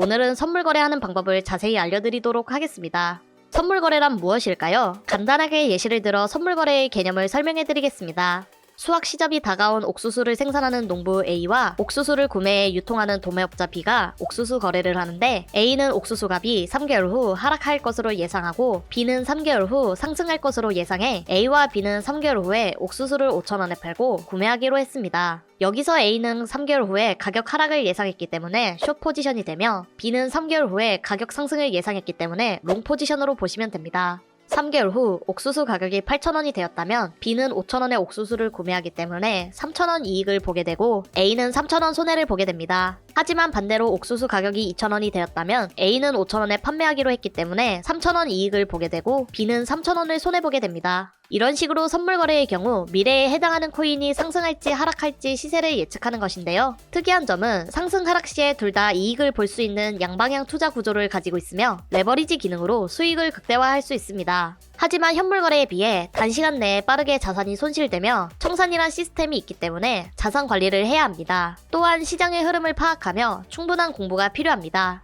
오늘은 선물 거래하는 방법을 자세히 알려드리도록 하겠습니다. 선물 거래란 무엇일까요? 간단하게 예시를 들어 선물 거래의 개념을 설명해드리겠습니다. 수확 시점이 다가온 옥수수를 생산하는 농부 A와 옥수수를 구매해 유통하는 도매업자 B가 옥수수 거래를 하는데, A는 옥수수 값이 3개월 후 하락할 것으로 예상하고 B는 3개월 후 상승할 것으로 예상해 A와 B는 3개월 후에 옥수수를 5,000원에 팔고 구매하기로 했습니다. 여기서 A는 3개월 후에 가격 하락을 예상했기 때문에 숏 포지션이 되며, B는 3개월 후에 가격 상승을 예상했기 때문에 롱 포지션으로 보시면 됩니다. 3개월 후 옥수수 가격이 8,000원이 되었다면 B는 5,000원에 옥수수를 구매하기 때문에 3,000원 이익을 보게 되고, A는 3,000원 손해를 보게 됩니다. 하지만 반대로 옥수수 가격이 2,000원이 되었다면 A는 5,000원에 판매하기로 했기 때문에 3,000원 이익을 보게 되고, B는 3,000원을 손해보게 됩니다. 이런 식으로 선물 거래의 경우 미래에 해당하는 코인이 상승할지 하락할지 시세를 예측하는 것인데요. 특이한 점은 상승 하락 시에 둘 다 이익을 볼 수 있는 양방향 투자 구조를 가지고 있으며, 레버리지 기능으로 수익을 극대화할 수 있습니다. 하지만 현물 거래에 비해 단시간 내에 빠르게 자산이 손실되며 청산이란 시스템이 있기 때문에 자산 관리를 해야 합니다. 또한 시장의 흐름을 파악하며 충분한 공부가 필요합니다.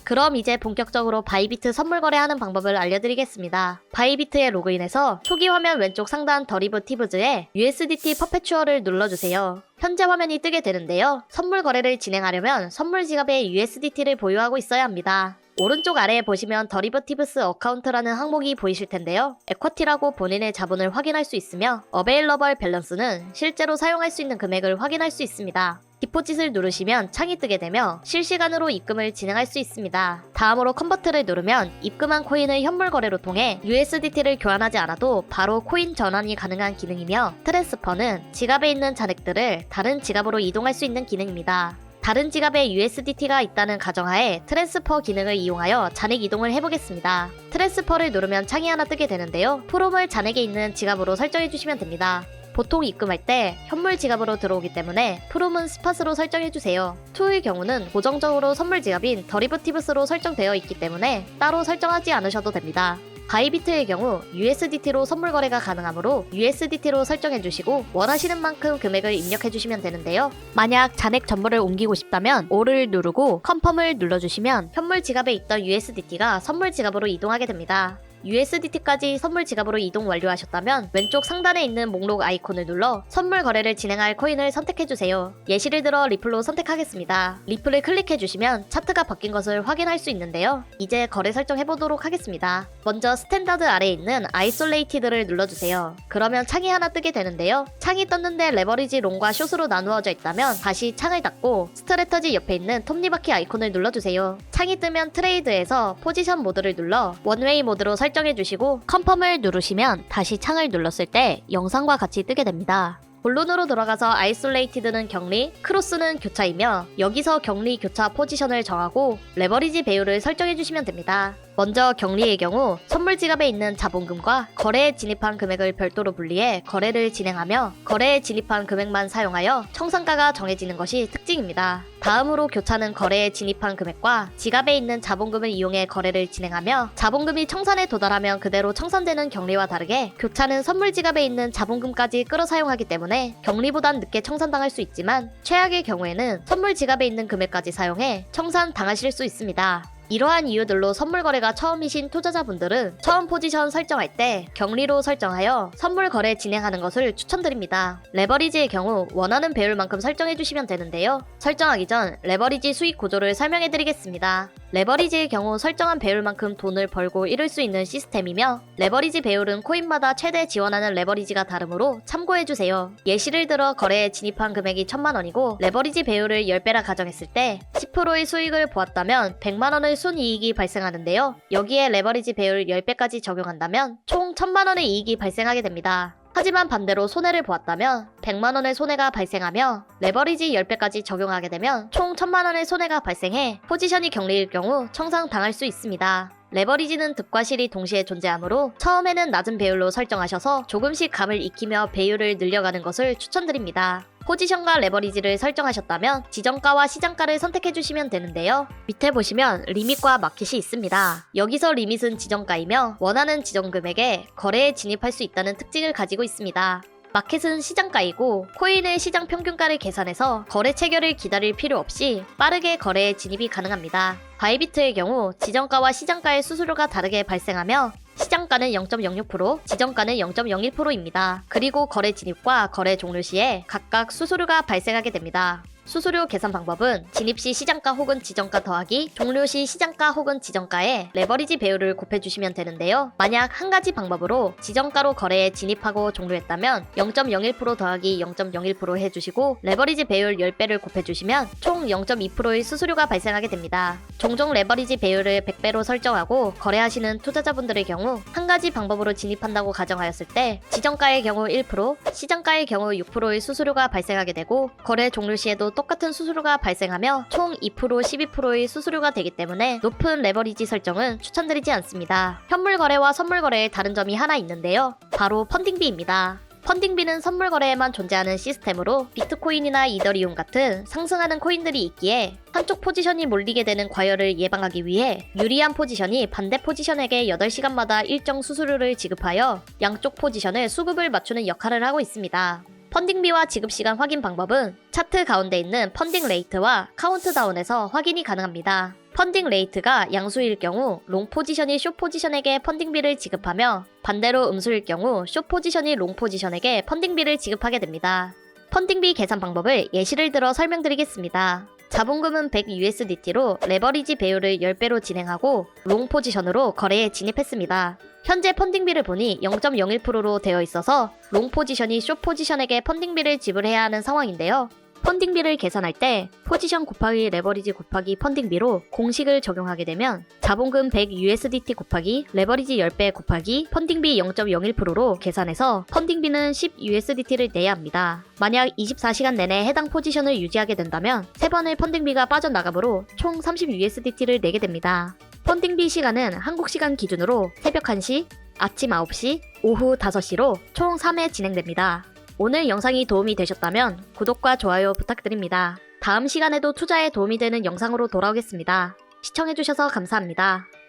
그럼 이제 본격적으로 바이비트 선물 거래하는 방법을 알려드리겠습니다. 바이비트에 로그인해서 초기 화면 왼쪽 상단 더리브티브즈에 USDT 퍼페추얼을 눌러주세요. 현재 화면이 뜨게 되는데요. 선물 거래를 진행하려면 선물 지갑에 USDT를 보유하고 있어야 합니다. 오른쪽 아래에 보시면 더리버티브스 어카운트라는 항목이 보이실 텐데요. 에쿼티라고 본인의 자본을 확인할 수 있으며, 어베일러벌 밸런스는 실제로 사용할 수 있는 금액을 확인할 수 있습니다. 디포짓을 누르시면 창이 뜨게 되며 실시간으로 입금을 진행할 수 있습니다. 다음으로 컨버트를 누르면 입금한 코인을 현물 거래로 통해 USDT를 교환하지 않아도 바로 코인 전환이 가능한 기능이며, 트랜스퍼는 지갑에 있는 잔액들을 다른 지갑으로 이동할 수 있는 기능입니다. 다른 지갑에 USDT가 있다는 가정하에 트랜스퍼 기능을 이용하여 잔액 이동을 해보겠습니다. 트랜스퍼를 누르면 창이 하나 뜨게 되는데요. 프롬을 잔액에 있는 지갑으로 설정해주시면 됩니다. 보통 입금할 때 현물 지갑으로 들어오기 때문에 프롬은 스팟으로 설정해주세요. 투의 경우는 고정적으로 선물 지갑인 더리버티브스로 설정되어 있기 때문에 따로 설정하지 않으셔도 됩니다. 바이비트의 경우 USDT로 선물 거래가 가능하므로 USDT로 설정해주시고 원하시는 만큼 금액을 입력해주시면 되는데요. 만약 잔액 전부를 옮기고 싶다면 O를 누르고 컨펌을 눌러주시면 현물 지갑에 있던 USDT가 선물 지갑으로 이동하게 됩니다. USDT까지 선물 지갑으로 이동 완료하셨다면 왼쪽 상단에 있는 목록 아이콘을 눌러 선물 거래를 진행할 코인을 선택해주세요. 예시를 들어 리플로 선택하겠습니다. 리플을 클릭해주시면 차트가 바뀐 것을 확인할 수 있는데요. 이제 거래 설정해보도록 하겠습니다. 먼저 스탠다드 아래에 있는 아이솔레이티드를 눌러주세요. 그러면 창이 하나 뜨게 되는데요. 창이 떴는데 레버리지 롱과 숏으로 나누어져 있다면 다시 창을 닫고 스트래터지 옆에 있는 톱니바퀴 아이콘을 눌러주세요. 창이 뜨면 트레이드에서 포지션 모드를 눌러 원웨이 모드로 설정해주시고 컨펌을 누르시면 다시 창을 눌렀을 때 영상과 같이 뜨게 됩니다. 본론으로 들어가서 아이솔레이티드는 격리, 크로스는 교차이며, 여기서 격리 교차 포지션을 정하고 레버리지 배율을 설정해주시면 됩니다. 먼저 격리의 경우 선물 지갑에 있는 자본금과 거래에 진입한 금액을 별도로 분리해 거래를 진행하며, 거래에 진입한 금액만 사용하여 청산가가 정해지는 것이 특징입니다. 다음으로 교차는 거래에 진입한 금액과 지갑에 있는 자본금을 이용해 거래를 진행하며, 자본금이 청산에 도달하면 그대로 청산되는 격리와 다르게 교차는 선물 지갑에 있는 자본금까지 끌어 사용하기 때문에 격리보단 늦게 청산당할 수 있지만, 최악의 경우에는 선물 지갑에 있는 금액까지 사용해 청산 당하실 수 있습니다. 이러한 이유들로 선물 거래가 처음이신 투자자분들은 처음 포지션 설정할 때 격리로 설정하여 선물 거래 진행하는 것을 추천드립니다. 레버리지의 경우 원하는 배율만큼 설정해주시면 되는데요. 설정하기 전 레버리지 수익 구조를 설명해드리겠습니다. 레버리지의 경우 설정한 배율만큼 돈을 벌고 잃을 수 있는 시스템이며, 레버리지 배율은 코인마다 최대 지원하는 레버리지가 다르므로 참고해주세요. 예시를 들어 거래에 진입한 금액이 1,000만원이고 레버리지 배율을 10배라 가정했을 때 10%의 수익을 보았다면 100만원의 순이익이 발생하는데요. 여기에 레버리지 배율 10배까지 적용한다면 총 1,000만원의 이익이 발생하게 됩니다. 하지만 반대로 손해를 보았다면 100만원의 손해가 발생하며, 레버리지 10배까지 적용하게 되면 총 1,000만원의 손해가 발생해 포지션이 격리일 경우 청산당할 수 있습니다. 레버리지는 득과 실이 동시에 존재하므로 처음에는 낮은 배율로 설정하셔서 조금씩 감을 익히며 배율을 늘려가는 것을 추천드립니다. 포지션과 레버리지를 설정하셨다면 지정가와 시장가를 선택해주시면 되는데요. 밑에 보시면 리밋과 마켓이 있습니다. 여기서 리밋은 지정가이며 원하는 지정 금액에 거래에 진입할 수 있다는 특징을 가지고 있습니다. 마켓은 시장가이고 코인의 시장 평균가를 계산해서 거래 체결을 기다릴 필요 없이 빠르게 거래에 진입이 가능합니다. 바이비트의 경우 지정가와 시장가의 수수료가 다르게 발생하며 시장가는 0.06%, 지정가는 0.01%입니다. 그리고 거래 진입과 거래 종료 시에 각각 수수료가 발생하게 됩니다. 수수료 계산 방법은 진입 시 시장가 혹은 지정가 더하기 종료 시 시장가 혹은 지정가에 레버리지 배율을 곱해주시면 되는데요. 만약 한 가지 방법으로 지정가로 거래에 진입하고 종료했다면 0.01% 더하기 0.01% 해주시고 레버리지 배율 10배를 곱해주시면 총 0.2%의 수수료가 발생하게 됩니다. 종종 레버리지 배율을 100배로 설정하고 거래하시는 투자자분들의 경우 한 가지 방법으로 진입한다고 가정하였을 때 지정가의 경우 1%, 시장가의 경우 6%의 수수료가 발생하게 되고 거래 종료 시에도 똑같은 수수료가 발생하며 총 2%, 12%의 수수료가 되기 때문에 높은 레버리지 설정은 추천드리지 않습니다. 현물 거래와 선물 거래의 다른 점이 하나 있는데요. 바로 펀딩비입니다. 펀딩비는 선물 거래에만 존재하는 시스템으로 비트코인이나 이더리움 같은 상승하는 코인들이 있기에 한쪽 포지션이 몰리게 되는 과열을 예방하기 위해 유리한 포지션이 반대 포지션에게 8시간마다 일정 수수료를 지급하여 양쪽 포지션을 수급을 맞추는 역할을 하고 있습니다. 펀딩비와 지급시간 확인 방법은 차트 가운데 있는 펀딩 레이트와 카운트다운에서 확인이 가능합니다. 펀딩 레이트가 양수일 경우 롱 포지션이 숏 포지션에게 펀딩비를 지급하며 반대로 음수일 경우 숏 포지션이 롱 포지션에게 펀딩비를 지급하게 됩니다. 펀딩비 계산 방법을 예시를 들어 설명드리겠습니다. 자본금은 100USDT로 레버리지 배율을 10배로 진행하고 롱 포지션으로 거래에 진입했습니다. 현재 펀딩비를 보니 0.01%로 되어 있어서 롱 포지션이 숏 포지션에게 펀딩비를 지불해야 하는 상황인데요. 펀딩비를 계산할 때 포지션 곱하기 레버리지 곱하기 펀딩비로 공식을 적용하게 되면 자본금 100USDT 곱하기 레버리지 10배 곱하기 펀딩비 0.01%로 계산해서 펀딩비는 10USDT를 내야 합니다. 만약 24시간 내내 해당 포지션을 유지하게 된다면 3번의 펀딩비가 빠져나가므로 총 30USDT를 내게 됩니다. 펀딩비 시간은 한국 시간 기준으로 새벽 1시, 아침 9시, 오후 5시로 총 3회 진행됩니다. 오늘 영상이 도움이 되셨다면 구독과 좋아요 부탁드립니다. 다음 시간에도 투자에 도움이 되는 영상으로 돌아오겠습니다. 시청해주셔서 감사합니다.